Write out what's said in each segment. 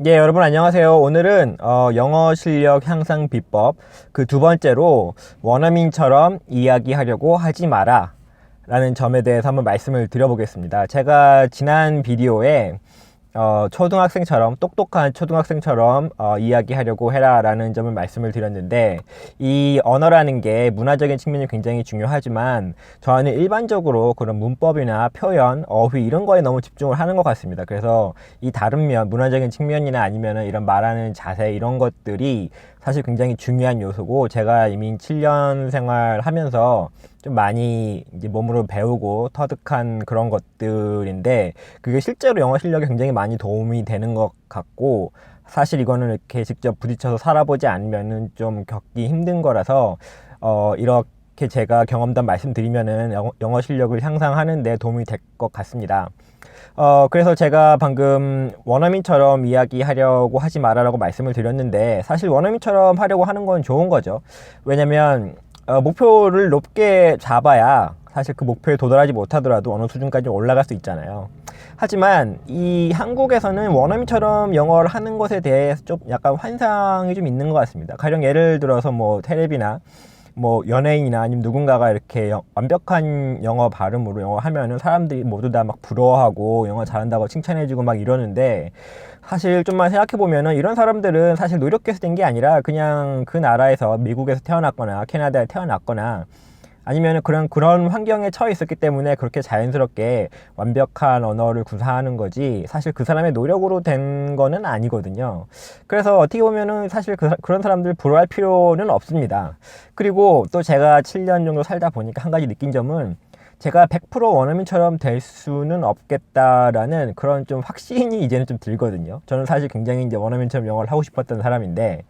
예, 여러분 안녕하세요. 오늘은 영어 실력 향상 비법 그 두 번째로 원어민처럼 이야기하려고 하지 마라 라는 점에 대해서 한번 말씀을 드려보겠습니다. 제가 지난 비디오에 초등학생처럼 똑똑한 초등학생처럼 이야기하려고 해라 라는 점을 말씀을 드렸는데, 이 언어라는 게 문화적인 측면이 굉장히 중요하지만 저는 일반적으로 그런 문법이나 표현, 어휘 이런 거에 너무 집중을 하는 것 같습니다. 그래서 이 다른 면, 문화적인 측면이나 아니면은 이런 말하는 자세 이런 것들이 사실 굉장히 중요한 요소고, 제가 이미 7년 생활하면서 좀 많이 이제 몸으로 배우고 터득한 그런 것들인데, 그게 실제로 영어 실력에 굉장히 많이 도움이 되는 것 같고, 사실 이거는 이렇게 직접 부딪혀서 살아보지 않으면은 좀 겪기 힘든 거라서 이렇게 제가 경험담 말씀드리면은 영어 실력을 향상하는 데 도움이 될 것 같습니다. 그래서 제가 방금 원어민처럼 이야기하려고 하지 마라라고 말씀을 드렸는데, 사실 원어민처럼 하려고 하는 건 좋은 거죠. 왜냐면 목표를 높게 잡아야 사실 그 목표에 도달하지 못하더라도 어느 수준까지 올라갈 수 있잖아요. 하지만 이 한국에서는 원어민처럼 영어를 하는 것에 대해 좀 약간 환상이 좀 있는 것 같습니다. 가령 예를 들어서 뭐 텔레비나 뭐 연예인이나 아니면 누군가가 이렇게 완벽한 영어 발음으로 영어 하면은 사람들이 모두 다 막 부러워하고 영어 잘한다고 칭찬해주고 막 이러는데, 사실 좀만 생각해보면은 이런 사람들은 사실 노력해서 된 게 아니라 그냥 그 나라에서 미국에서 태어났거나 캐나다에 태어났거나 아니면 그런 환경에 처해 있었기 때문에 그렇게 자연스럽게 완벽한 언어를 구사하는 거지, 사실 그 사람의 노력으로 된 거는 아니거든요. 그래서 어떻게 보면은 사실 그런 사람들 부러워할 필요는 없습니다. 그리고 또 제가 7년 정도 살다 보니까 한 가지 느낀 점은, 제가 100% 원어민처럼 될 수는 없겠다라는 그런 좀 확신이 이제는 좀 들거든요. 저는 사실 굉장히 이제 원어민처럼 영어를 하고 싶었던 사람인데,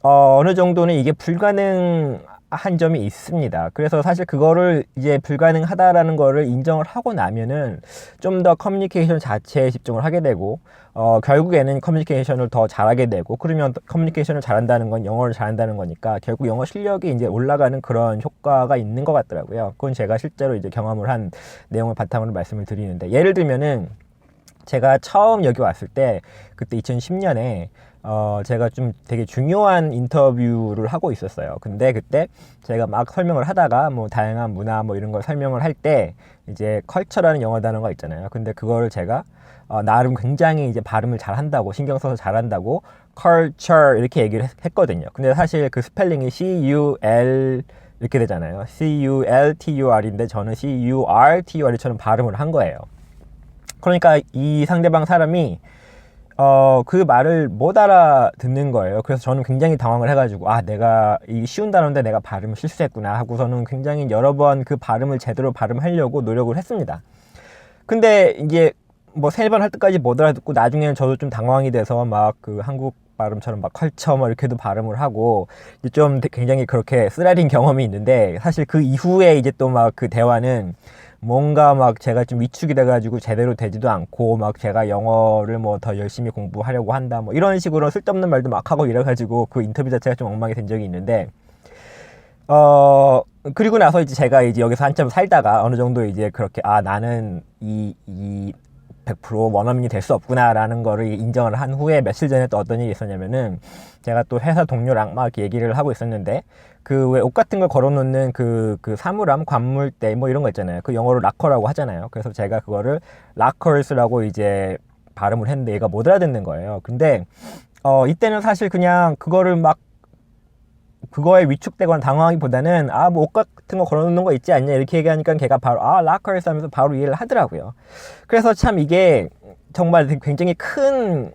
어느 정도는 이게 불가능한 점이 있습니다. 그래서 사실 그거를 이제 불가능하다라는 거를 인정을 하고 나면은 좀 더 커뮤니케이션 자체에 집중을 하게 되고, 결국에는 커뮤니케이션을 더 잘하게 되고, 그러면 커뮤니케이션을 잘한다는 건 영어를 잘한다는 거니까 결국 영어 실력이 이제 올라가는 그런 효과가 있는 것 같더라고요. 그건 제가 실제로 이제 경험을 한 내용을 바탕으로 말씀을 드리는데, 예를 들면은 제가 처음 여기 왔을 때, 그때 2010년에 제가 좀 되게 중요한 인터뷰를 하고 있었어요. 근데 그때 제가 막 설명을 하다가 뭐 다양한 문화 뭐 이런 걸 설명을 할 때, 이제 컬처라는 영어 단어가 있잖아요. 근데 그거를 제가 나름 굉장히 이제 발음을 잘 한다고, 신경 써서 잘 한다고 culture 이렇게 얘기를 했거든요. 근데 사실 그 스펠링이 C-U-L 이렇게 되잖아요. C-U-L-T-U-R인데 저는 C-U-R-T-U-R처럼 발음을 한 거예요. 그러니까 이 상대방 사람이 그 말을 못 알아듣는 거예요. 그래서 저는 굉장히 당황을 해가지고, 내가 이 쉬운 단어인데 내가 발음을 실수했구나 하고서는 굉장히 여러 번 그 발음을 제대로 발음하려고 노력을 했습니다. 근데 이제 뭐 세 번 할 때까지 못 알아듣고, 나중에는 저도 좀 당황이 돼서 막 그 한국 발음처럼 막 컬처 뭐 이렇게도 발음을 하고, 좀 굉장히 그렇게 쓰라린 경험이 있는데, 사실 그 이후에 이제 또 막 그 대화는 뭔가 막 제가 좀 위축이 돼가지고 제대로 되지도 않고, 막 제가 영어를 뭐 더 열심히 공부하려고 한다 뭐 이런 식으로 쓸데없는 말도 막 하고 이래가지고 그 인터뷰 자체가 좀 엉망이 된 적이 있는데, 그리고 나서 이제 제가 이제 여기서 한참 살다가 어느 정도 이제 그렇게, 나는 이 100% 원어민이 될 수 없구나라는 거를 인정을 한 후에, 며칠 전에 또 어떤 일이 있었냐면은, 제가 또 회사 동료랑 막 얘기를 하고 있었는데, 그 왜 옷 같은 걸 걸어놓는 그 사물함, 관물대 뭐 이런 거 있잖아요. 그 영어로 락커라고 하잖아요. 그래서 제가 그거를 락커스라고 이제 발음을 했는데 얘가 못 알아듣는 거예요. 근데 이때는 사실 그냥 그거를 막 그거에 위축되거나 당황하기보다는, 뭐 옷 같은 거 걸어놓는 거 있지 않냐 이렇게 얘기하니까 걔가 바로 락커에서 하면서 바로 이해를 하더라고요. 그래서 참 이게 정말 굉장히 큰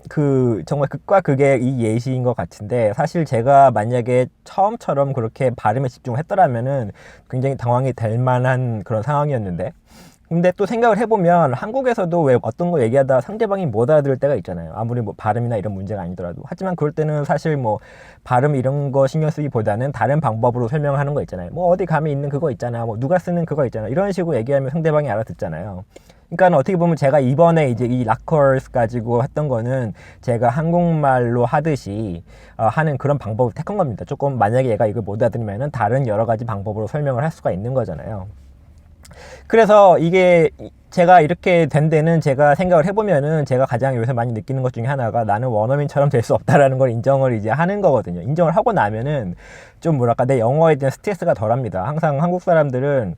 정말 극과 극의 이 예시인 것 같은데, 사실 제가 만약에 처음처럼 그렇게 발음에 집중했더라면은 굉장히 당황이 될 만한 그런 상황이었는데, 근데 또 생각을 해보면 한국에서도 왜 어떤 거 얘기하다 상대방이 못 알아들을 때가 있잖아요. 아무리 뭐 발음이나 이런 문제가 아니더라도. 하지만 그럴 때는 사실 뭐 발음 이런 거 신경 쓰기보다는 다른 방법으로 설명하는 거 있잖아요. 뭐 어디 가면 있는 그거 있잖아, 뭐 누가 쓰는 그거 있잖아, 이런 식으로 얘기하면 상대방이 알아듣잖아요. 그러니까 어떻게 보면 제가 이번에 이제 이 락커스 가지고 했던 거는 제가 한국말로 하듯이 하는 그런 방법을 택한 겁니다. 조금 만약에 얘가 이걸 못 알아들으면은 다른 여러 가지 방법으로 설명을 할 수가 있는 거잖아요. 그래서 이게 제가 이렇게 된 데는 제가 생각을 해보면은 제가 가장 요새 많이 느끼는 것 중에 하나가 나는 원어민처럼 될 수 없다라는 걸 인정을 이제 하는 거거든요. 인정을 하고 나면은 좀 뭐랄까 내 영어에 대한 스트레스가 덜합니다. 항상 한국 사람들은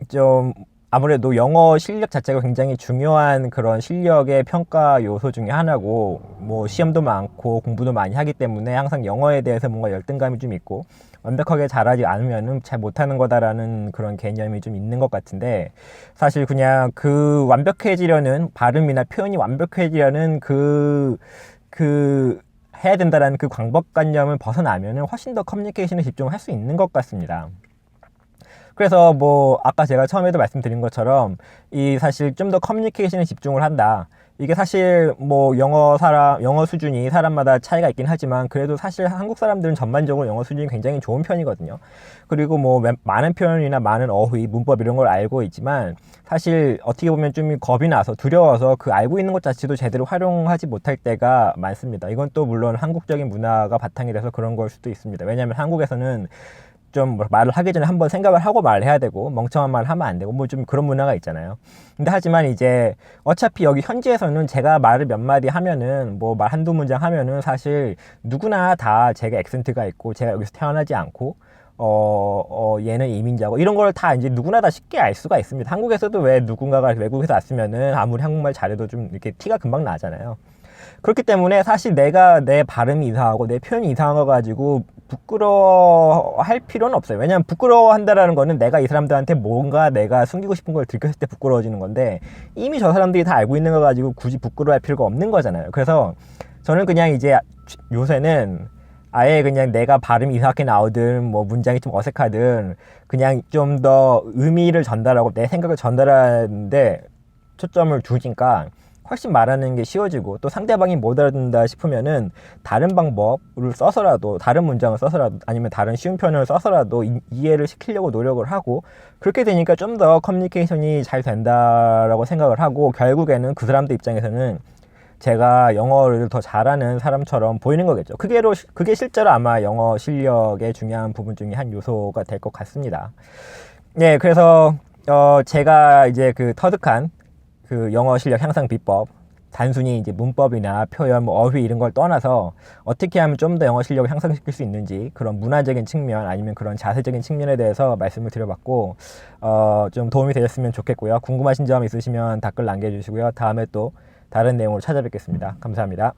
좀 아무래도 영어 실력 자체가 굉장히 중요한 그런 실력의 평가 요소 중에 하나고 뭐 시험도 많고 공부도 많이 하기 때문에 항상 영어에 대해서 뭔가 열등감이 좀 있고 완벽하게 잘하지 않으면은 잘 못하는 거다라는 그런 개념이 좀 있는 것 같은데 사실 그냥 그 완벽해지려는 발음이나 표현이 완벽해지려는 그 해야 된다라는 그 광박관념을 벗어나면은 훨씬 더 커뮤니케이션에 집중할 수 있는 것 같습니다. 그래서 뭐 아까 제가 처음에도 말씀드린 것처럼 이 사실 좀 더 커뮤니케이션에 집중을 한다. 이게 사실 뭐 영어 수준이 사람마다 차이가 있긴 하지만 그래도 사실 한국 사람들은 전반적으로 영어 수준이 굉장히 좋은 편이거든요. 그리고 뭐 많은 표현이나 많은 어휘, 문법 이런 걸 알고 있지만 사실 어떻게 보면 좀 겁이 나서 두려워서 그 알고 있는 것 자체도 제대로 활용하지 못할 때가 많습니다. 이건 또 물론 한국적인 문화가 바탕이 돼서 그런 걸 수도 있습니다. 왜냐하면 한국에서는 좀 말을 하기 전에 한번 생각을 하고 말을 해야 되고 멍청한 말을 하면 안 되고 뭐 좀 그런 문화가 있잖아요. 근데 하지만 이제 어차피 여기 현지에서는 제가 말을 몇 마디 하면은 뭐 말 한두 문장 하면은 사실 누구나 다 제가 액센트가 있고 제가 여기서 태어나지 않고 얘는 이민자고 이런 걸 다 이제 누구나 다 쉽게 알 수가 있습니다. 한국에서도 왜 누군가가 외국에서 왔으면은 아무리 한국말 잘해도 좀 이렇게 티가 금방 나잖아요. 그렇기 때문에 사실 내가 내 발음이 이상하고 내 표현이 이상한 거 가지고 부끄러워할 필요는 없어요. 왜냐하면 부끄러워한다라는 거는 내가 이 사람들한테 뭔가 내가 숨기고 싶은 걸 들켰을 때 부끄러워지는 건데 이미 저 사람들이 다 알고 있는 거 가지고 굳이 부끄러워할 필요가 없는 거잖아요. 그래서 저는 그냥 이제 요새는 아예 그냥 내가 발음이 이상하게 나오든 뭐 문장이 좀 어색하든 그냥 좀 더 의미를 전달하고 내 생각을 전달하는데 초점을 두니까 훨씬 말하는 게 쉬워지고 또 상대방이 못 알아듣는다 싶으면은 다른 방법을 써서라도 다른 문장을 써서라도 아니면 다른 쉬운 표현을 써서라도 이해를 시키려고 노력을 하고 그렇게 되니까 좀 더 커뮤니케이션이 잘 된다라고 생각을 하고 결국에는 그 사람들 입장에서는 제가 영어를 더 잘하는 사람처럼 보이는 거겠죠. 그게 실제로 아마 영어 실력의 중요한 부분 중에 한 요소가 될 것 같습니다. 네, 그래서 제가 이제 그 터득한 그 영어 실력 향상 비법 단순히 이제 문법이나 표현, 뭐 어휘 이런 걸 떠나서 어떻게 하면 좀 더 영어 실력을 향상시킬 수 있는지 그런 문화적인 측면 아니면 그런 자세적인 측면에 대해서 말씀을 드려봤고 좀 도움이 되셨으면 좋겠고요. 궁금하신 점 있으시면 댓글 남겨주시고요. 다음에 또 다른 내용으로 찾아뵙겠습니다. 감사합니다.